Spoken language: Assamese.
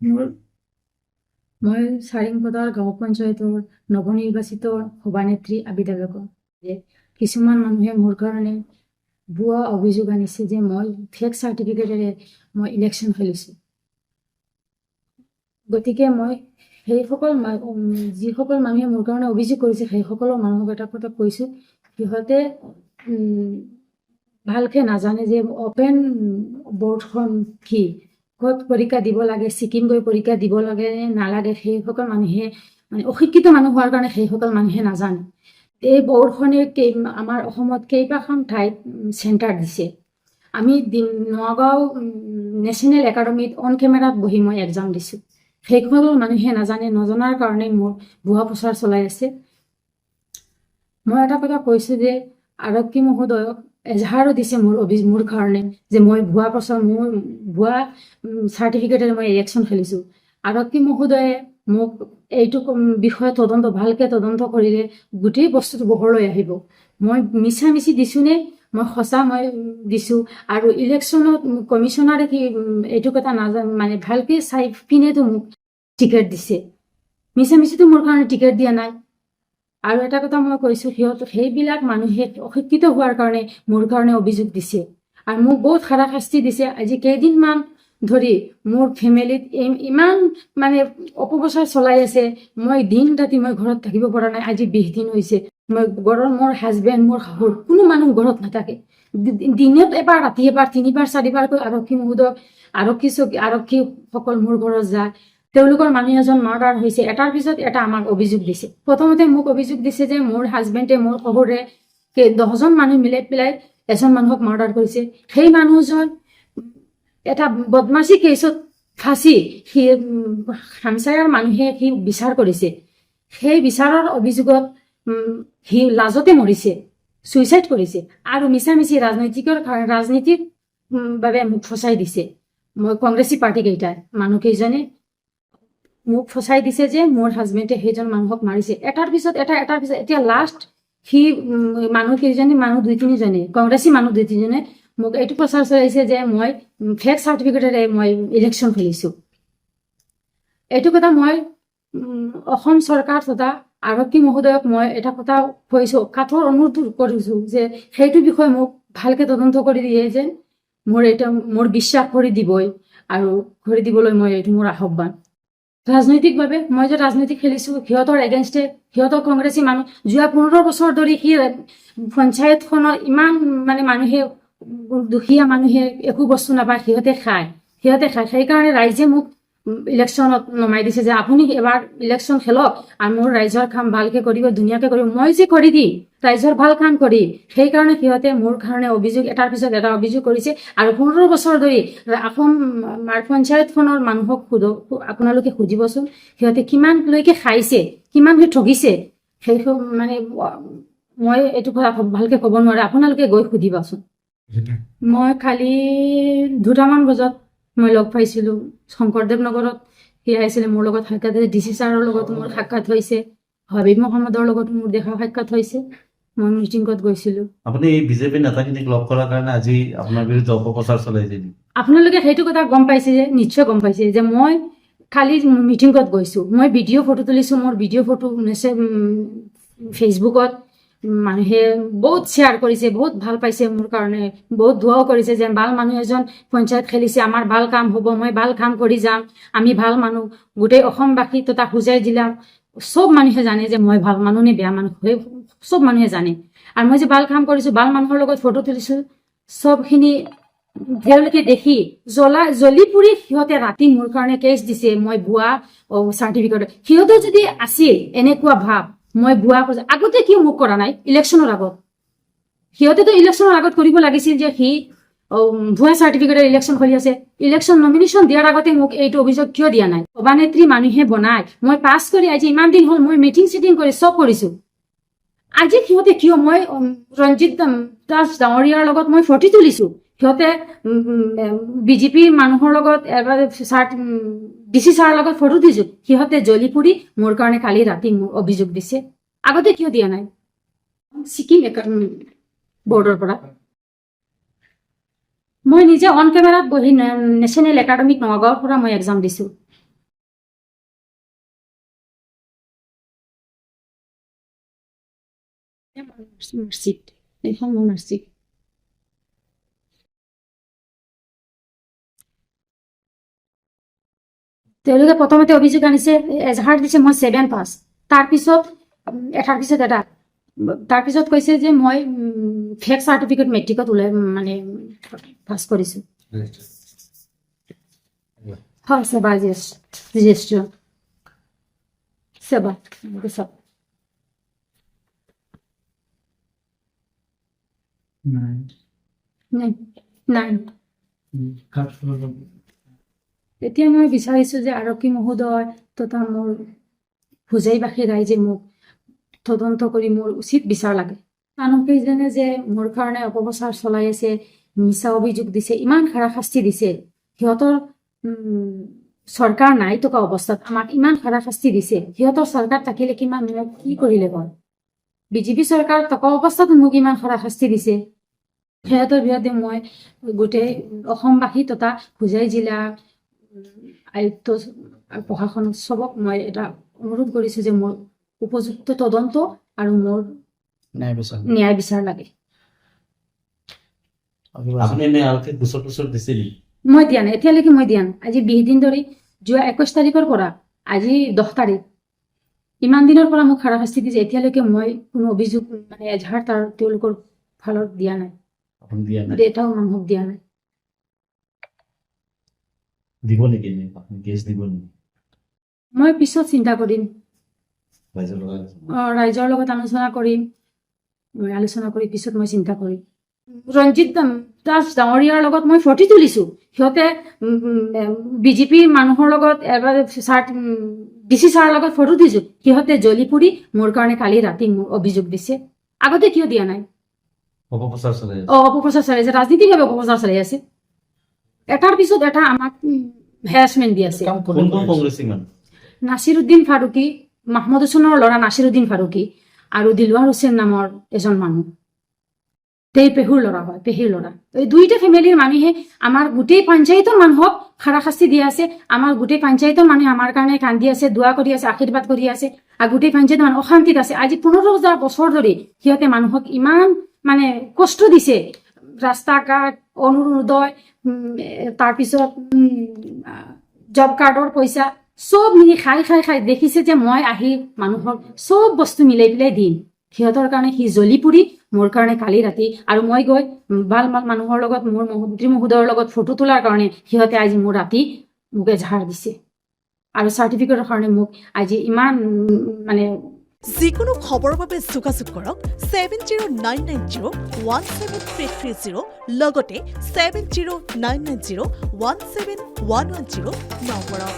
মোৰ মই চাৰিংপদাৰ গাঁও পঞ্চায়তৰ নৱনিৰ্বাচিত সভানেত্ৰী আবিদা বেগম। যে কিছুমান মানুহে মোৰ কাৰণে ভুৱা অভিযোগ আনিছে যে মই ফেক চাৰ্টিফিকেটেৰে মই ইলেকশ্যন খেলিছোঁ। গতিকে মই যিসকল মানুহে মোৰ কাৰণে অভিযোগ কৰিছে সেইসকলৰ মানুহক এটা কথা কৈছোঁ, সিহঁতে ভালকে নাজানে যে অপেন বৰ্ডখন কি, ক'ত পৰীক্ষা দিব লাগে, ছিকিম গৈ পৰীক্ষা দিব লাগে নে নালাগে, সেইসকল মানুহে মানে অশিক্ষিত মানুহ হোৱাৰ কাৰণে সেইসকল মানুহে নাজানে। এই বৰ্ডখনে আমাৰ অসমত কেইবাখন ঠাইত চেণ্টাৰ দিছে। আমি নগাঁও নেশ্যনেল একাডেমীত অন কেমেৰাত বহি মই এক্সাম দিছোঁ। সেইসকল মানুহে নাজানে, নজনাৰ কাৰণে মোৰ ভুৱা প্ৰচাৰ চলাই আছে। মই এটা কথা কৈছোঁ যে আৰক্ষী মহোদয়ক এজাহাৰো দিছে মোৰ কাৰণে যে মই ভুৱা চাৰ্টিফিকেটেৰে মই ইলেকশ্যন খেলিছোঁ। আৰক্ষী মহোদয়ে মোক এইটো বিষয়ে ভালকে তদন্ত কৰিলে গোটেই বস্তুটো পোহৰলৈ আহিব। মই মিছামিছি দিছোঁ নে মই সঁচা মই দিছোঁ, আৰু ইলেকশ্যনত কমিশ্যনাৰে কি এইটো কথা মানে ভালকে চাই পিনেতো মোক টিকেট দিছে, মিছামিছিটো মোৰ কাৰণে টিকেট দিয়া নাই। আৰু এটা কথা মই কৈছোঁ, সেইবিলাক মানুহে অশিক্ষিত হোৱাৰ কাৰণে মোৰ কাৰণে অভিযোগ দিছে আৰু মোক বহুত হাৰাশাস্তি দিছে। আজি কেইদিনমান ধৰি মোৰ ফেমিলিত ইমান মানে অপপ্ৰচাৰ চলাই আছে, মই দিন ৰাতি মই ঘৰত থাকিব পৰা নাই। আজি 20 দিন হৈছে মোৰ হাজবেণ্ড, মোৰ শাহুৰ, কোনো মানুহ ঘৰত নাথাকে। দিনত এবাৰ, ৰাতি এবাৰ, 3বাৰ 4বাৰকৈ আৰক্ষী মহোদয় আৰক্ষীসকল মোৰ ঘৰত যায়। তেওঁলোকৰ মানুহ এজন মাৰ্ডাৰ হৈছে, এটাৰ পিছত এটা আমাক অভিযোগ দিছে। প্ৰথমতে মোক অভিযোগ দিছে যে মোৰ হাজবেণ্ডে, মোৰ শহুৰে 10জন মানুহ মিলাই পেলাই এজন মানুহক মাৰ্ডাৰ কৰিছে। সেই মানুহজন এটা বদমাচি কেছত ফাঁচি হামচায়াৰ মানুহে সি বিচাৰ কৰিছে। সেই বিচাৰৰ অভিযোগত সি লাজতে মৰিছে, ছুইচাইড কৰিছে। আৰু মিছামিছি ৰাজনীতিৰ বাবে মোক ফচাই দিছে। মই কংগ্ৰেছী পাৰ্টি কেইটাই মানুহকেইজনে মোক ফচাই দিছে যে মোৰ হাজবেণ্ডে সেইজন মানুহক মাৰিছে। এটাৰ পিছত এতিয়া লাষ্ট সি মানুহ 2-3জনে কংগ্ৰেছী মানুহ 2-3জনে মোক এইটো প্ৰচাৰ চলাইছে যে মই ফেক চাৰ্টিফিকেটেৰে মই ইলেকশ্যন খেলিছোঁ। এইটো কথা মই অসম চৰকাৰ তথা আৰক্ষী মহোদয়ক মই এটা কথা কৈছোঁ, কাঠৰ অনুৰোধ কৰিছোঁ যে সেইটো বিষয়ে মোক ভালকে তদন্ত কৰি দিয়ে যেন মোৰ বিশ্বাস কৰি দিবই, আৰু কৰি দিবলৈ মই এইটো মোৰ আহ্বান। ৰাজনৈতিকভাৱে মই যে ৰাজনীতি খেলিছোঁ, সিহঁতৰ এগেইনষ্টে, সিহঁতৰ কংগ্ৰেছী মানুহ যোৱা 15 বছৰ ধৰি সি পঞ্চায়তখনৰ ইমান মানে মানুহে, দুখীয়া মানুহে একো বস্তু নাপায়, সিহঁতে খায়। সেইকাৰণে ৰাইজে মোক ইলেকশ্যনত নমাই দিছে যে আপুনি এবাৰ ইলেকশ্যন খেলক আৰু মোৰ ৰাইজৰ কাম ভালকে কৰিব, ধুনীয়াকে কৰিব। মই যে কৰি দিম ৰাইজৰ ভাল কাম কৰি, সেইকাৰণে সিহঁতে মোৰ কাৰণে এটাৰ পিছত এটা অভিযোগ কৰিছে। আৰু 15 বছৰ ধৰি পঞ্চায়তখনৰ মানুহক আপোনালোকে সুধিবচোন, সিহঁতে কিমানলৈকে খাইছে, কিমানকে ঠগিছে। সেই মানে মই এইটো কথা ভালকে ক'ব নোৱাৰো, আপোনালোকে গৈ সুধিবাচোন। মই কালি 2টামান বজাত মই লগ পাইছিলোঁ শংকৰদেৱ নগৰত। সি আহিছিলে মোৰ লগত সাক্ষাৎ, DC ছাৰৰ লগত মোৰ সাক্ষাৎ হৈছে, হাবিব মহম্মদৰ লগত মোৰ সাক্ষাৎ হৈছে। মই মিটিঙত গৈছিলোঁ। আপুনি এই বিজেপি নেতাখিনিক লগ কৰাৰ কাৰণে আজি আপোনাৰ বিৰুদ্ধে অপপ্ৰচাৰ চলাইছে। আপোনালোকে সেইটো কথা গম পাইছে যে, নিশ্চয় গম পাইছে যে মই কালি মিটিঙত গৈছোঁ। মই ভিডিঅ' ফটো তুলিছোঁ, মোৰ ভিডিঅ' ফটো ফেচবুকত মানুহে বহুত শ্বেয়াৰ কৰিছে, বহুত ভাল পাইছে মোৰ কাৰণে, বহুত দোৱাও কৰিছে যে ভাল মানুহ এজন পঞ্চায়ত খেলিছে, আমাৰ ভাল কাম হ'ব, মই ভাল কাম কৰি যাম, আমি ভাল মানুহ। গোটেই অসমবাসী তথা বুজাই দিলাম, চব মানুহে জানে যে মই ভাল মানুহ নে বেয়া মানুহ, চব মানুহে জানে। আৰু মই যে ভাল কাম কৰিছোঁ, ভাল মানুহৰ লগত ফটো তুলিছোঁ, চবখিনি তেওঁলোকে দেখি জ্বলি পুৰি সিহঁতে ৰাতি মোৰ কাৰণে কেছ দিছে। মই ভুৱা চাৰ্টিফিকেট, সিহঁতেও যদি আছিল এনেকুৱা ভাৱ মই ভুৱা আগতে কিয় মোক কৰা নাই ইলেকশ্যনৰ আগত? সিহঁতেতো ইলেকশ্যনৰ আগত কৰিব লাগিছিল যে সি ভুৱা চাৰ্টিফিকেটৰ ইলেকশ্যন কৰি আছে। ইলেকশ্যন নমিনেশ্যন দিয়াৰ আগতে মোক এইটো অভিযোগ কিয় দিয়া নাই? সভানেত্ৰী মানুহে বনাই মই পাছ কৰি আজি ইমান দিন হ'ল, মই মিটিং চিটিং কৰি চব কৰিছোঁ। আজি সিহঁতে কিয়, মই ৰঞ্জিত দাস ডাঙৰীয়াৰ লগত মই ফটো তুলিছোঁ, সিহঁতে বিজেপিৰ মানুহৰ লগত এবাৰ DC ছাৰৰ লগত ফটো দিছোঁ, সিহঁতে জ্বলি পুৰি মোৰ কাৰণে কালি ৰাতি মোক অভিযোগ দিছে। আগতে কিয় দিয়া নাই? ছিকিম বৰ্ডৰ পৰা মই নিজে অন কেমেৰাত বহি নেশ্যনেল একাডেমীক নগাঁৱৰ পৰা মই এক্সাম দিছোঁ। মাৰ্কশ্বিট এইখন মোৰ মাৰ্কশ্বিট তেওঁলোকে প্ৰথমতে অভিযোগ আনিছে এজাহাৰ দিছে মই 7 পাছ তাৰপিছত এটাৰ পিছত এটা তাৰপিছত কৈছে যে মই ফেক চাৰ্টিফিকেট মেট্ৰিকত ওলাই মানে পাছ কৰিছোঁ হয় সেৱা ৰেজিষ্ট্ৰেশ্যন সেৱা চব নাই এতিয়া মই বিচাৰিছোঁ যে আৰক্ষী মহোদয় তথা মোৰ হোজাইবাসী ৰাইজে মোক তদন্ত কৰি মোৰ উচিত বিচাৰ লাগে মানুহকেইজনে যে মোৰ কাৰণে অপপ্ৰচাৰ চলাই আছে মিছা অভিযোগ দিছে ইমান হাৰাশাস্তি দিছে সিহঁতৰ চৰকাৰ নাই থকা অৱস্থাত আমাক ইমান হাৰাশাস্তি দিছে সিহঁতৰ চৰকাৰ থাকিলে কিমান মোক কি কৰিলে কয় বিজেপি চৰকাৰ থকা অৱস্থাত মোক ইমান হাৰাশাস্তি দিছে সিহঁতৰ বিৰুদ্ধে মই গোটেই অসমবাসী তথা হোজাই জিলা আয়ুক্ত প্ৰশাসন চবক মই এটা অনুৰোধ কৰিছোঁ যে মোৰ উপযুক্ত তদন্ত আৰু মোৰ ন্যায় বিচাৰ লাগে আপুনি এনে আৰক্ষীক গোচৰ দিছিল মই দিয়া নাই এতিয়ালৈকে মই দিয়া নাই আজি 20 দিন ধৰি যোৱা 21 তাৰিখৰ পৰা আজি 10 তাৰিখ ইমান দিনৰ পৰা মোক হাৰাশাস্তি দিছে এতিয়ালৈকে মই কোনো অভিযোগ মানে এজাহাৰ তাৰ তেওঁলোকৰ ফালত দিয়া নাই আপুনি দিয়া নাই এটাও মানুহক দিয়া নাই দিব নেকি আপুনি কেছ দিব নেকি মই পিছত চিন্তা কৰিম ৰাইজৰ লগত ৰাইজৰ লগত আলোচনা কৰিম মই আলোচনা কৰি পিছত মই চিন্তা কৰিম ৰঞ্জিত দাস ডাঙৰীয়াৰ লগত মই ফটো তুলিছোঁ সিহঁতে বিজেপিৰ মানুহৰ লগত এবাৰ ডিচি ছাৰৰ লগত ফটো দিছোঁ সিহঁতে জ্বলি পুৰি মোৰ কাৰণে কালি ৰাতি মোৰ অভিযোগ দিছে আগতে কিয় দিয়া নাই অপপ্ৰচাৰ চলাই আছে অপপ্ৰচাৰ চলাই আছে ৰাজনীতিভাৱে অপপ্ৰচাৰ চলাই আছে এটাৰ পিছত এটা আমাক হেৰাছমেণ্ট দি আছে কোন কংগ্ৰেছী মানুহ নাছিৰুদ্দিন ফাৰুকী মাহমুদ হুছেইনৰ ল'ৰা নাছিৰুদ্দিন ফাৰুকী আৰু দিলৱাৰ হুছেইন নামৰ এজন মানুহ পেহুৰ ল'ৰা হয় পেহীৰ ল'ৰা এই দুইটা ফেমিলিৰ মানুহে আমাৰ গোটেই পঞ্চায়তৰ মানুহক হাৰাশাস্তি দি আছে আমাৰ গোটেই পঞ্চায়তৰ মানুহে আমাৰ কাৰণে কান্দি আছে দোৱা কৰি আছে আশীৰ্বাদ কৰি আছে আৰু গোটেই পঞ্চায়তৰ মানুহ অশান্তিত আছে আজি 15,000 বছৰ ধৰি সিহঁতে মানুহক ইমান মানে কষ্ট দিছে ৰাস্তা ঘাট অৰুণোদয় তাৰপিছত জব কাৰ্ডৰ পইচা চব মিলি খাই দেখিছে যে মই আহি মানুহক চব বস্তু মিলাই পেলাই দিম সিহঁতৰ কাৰণে সি জ্বলি পুৰি মোৰ কাৰণে কালি ৰাতি আৰু মই গৈ ভাল মানুহৰ লগত মোৰ মন্ত্ৰী মহোদয়ৰ লগত ফটো তোলাৰ কাৰণে সিহঁতে আজি মোৰ ৰাতি মোক এজাহাৰ দিছে আৰু চাৰ্টিফিকেটৰ কাৰণে মোক আজি ইমান মানে যিকোনো খবৰৰ বাবে যোগাযোগ কৰক 7099017330 লগতে 7099017110 নম্বৰত